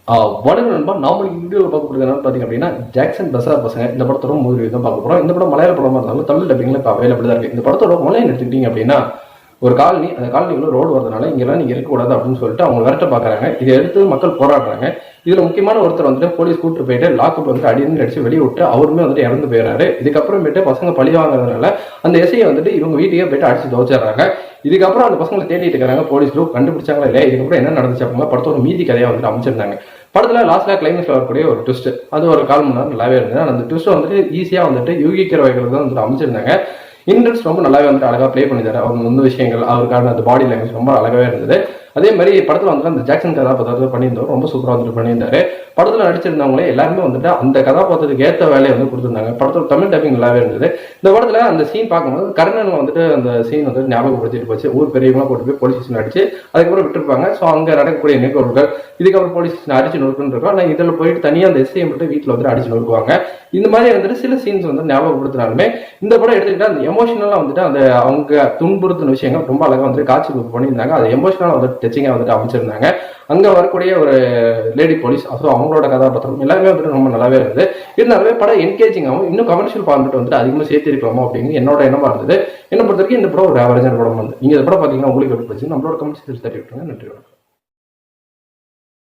வணக்கம் நண்பா. நாம வீடியோவில் பார்க்க போகிறது என்னன்னு பார்த்தீங்க அப்படின்னா ஜாக்சன் பசார் பசங்க இந்த படத்தோட மூவி தான் பார்க்க போகிறோம். இந்த படம் மலையாள படமாக இருந்தாலும் தமிழ் டப்பிங்கில் இப்போ அவைலபிள் தான் இருக்குது. இந்த படத்தோட மலையை எடுத்துக்கிட்டீங்க அப்படின்னா ஒரு காலனி, அந்த காலனிக்குள்ள ரோடு வரதுனால இங்கெல்லாம் நீங்கள் இருக்கக்கூடாது அப்படின்னு சொல்லிட்டு அவங்க விரட்ட பார்க்குறாங்க. இதை எடுத்து மக்கள் போராடுறாங்க. இதில் முக்கியமான ஒருத்தர் வந்துட்டு போலீஸ் கூட்டு போயிட்டு லாக்கப் வந்துட்டு அடிந்து அடிச்சு வெளியே விட்டு அவருமே வந்துட்டு இறந்து போயிடுறாரு. இதுக்கப்புறமேட்டு பசங்க பழி வாங்குறதுனால அந்த எஸ்ஐயை வந்துட்டு இவங்க வீட்டுக்கே போயிட்டு அடிச்சு துவச்சிடுறாங்க. இதுக்கப்புறம் அந்த பசங்களை தேடிட்டு இருக்காங்க. போலீஸ் குரூப் கண்டுபிடிச்சாங்களா இல்லையா, இதுக்கப்புறம் என்ன நடந்துச்சு அப்படிங்க படத்தோட மீதி கதையாக வந்துட்டு அமைச்சிருந்தாங்க. படத்துல லாஸ்ட்ல கிளைமேக்ஸ்ல வரக்கூடிய ஒரு ட்விஸ்ட், அது ஒரு 1/4 மணி நேரம் நல்லாவே இருந்தது. அந்த ட்விஸ்ட் வந்துட்டு ஈஸியா வந்துட்டு யூகிக்கிற வகைகள் தான் வந்துட்டு அமைச்சிருந்தாங்க. இன்ட்ரெஸ்ட் ரொம்ப நல்லாவே வந்துட்டு அழகா ப்ளே பண்ணிட்டாரு. அவங்க முந்த விஷயங்கள், அவருக்கான அந்த பாடி லாங்குவேஜ் ரொம்ப அழகாவே இருந்தது. அதே மாதிரி படத்துல வந்துட்டு அந்த ஜாக்சன் கதாபாத்திரத்தை பண்ணியிருந்தவர் ரொம்ப சூப்பரா வந்துட்டு பண்ணியிருந்தாரு. படத்துல நடிச்சிருந்தவங்களே எல்லாருமே வந்துட்டு அந்த கதாபாத்திரத்துக்கு ஏற்ற வேலையை வந்து கொடுத்துருந்தாங்க. படத்தோட தமிழ் டப்பிங் நல்லாவே இருந்தது. இந்த படத்துல அந்த சீன் பார்க்கும்போது கர்ணன் வந்துட்டு அந்த சீன் வந்துட்டு ஞாபகப்படுத்திட்டு போச்சு. ஊர் பெரியவங்களா கூட்டு போய் போலீஸ் ஸ்டேஷன் அடிச்சு அதுக்கப்புறம் விட்டுருப்பாங்க. ஸோ அங்க நடக்கக்கூடிய நிகழ்வுகள், இதுக்கப்புறம் போலீஸ் ஸ்டேஷன் அடிச்சு நொறுக்குன்னு இருக்கும். ஆனால் இதில் போயிட்டு தனியாக அந்த எஸ்ஐயை மட்டும் வீட்டில் வந்துட்டு அடிச்சு நொறுக்குவாங்க. இந்த மாதிரி வந்துட்டு சில சீன்ஸ் வந்து ஞாபகப்படுத்தினாலுமே இந்த படம் எடுத்துக்கிட்டா அந்த எமோஷனலா வந்துட்டு அந்த அவங்க துன்புறுத்தின விஷயங்கள் ரொம்ப அழகா வந்துட்டு காட்சி பண்ணியிருந்தாங்க. அது எமோஷனலா வந்துட்டு டச்சிங்கா வந்துட்டு அமைச்சிருந்தாங்க. அங்க வரக்கூடிய ஒரு லேடி போலீஸ், அப்புறம் அவங்களோட கதாபாத்திரம் எல்லாமே வந்துட்டு ரொம்ப நல்லாவே இருந்தது. இருந்தாலுமே படம் என்கேஜிங்காகவும் இன்னும் கமர்ஷியல் பார்த்துட்டு வந்துட்டு அதிகமாக சேர்த்திருக்கலாமோ அப்படின்னு என்னோட எண்ணமா இருந்தது. என்ன பொறுத்த வரைக்கும் இந்த படம் ஒரு ஆவரேஜான படம் வந்து நீங்க இந்த படம் பார்த்தீங்கன்னா உங்களுக்கு எப்படி போச்சு நம்மளோட கமெண்ட்ஸ் தட்டி விட்டுருங்க. நன்றி.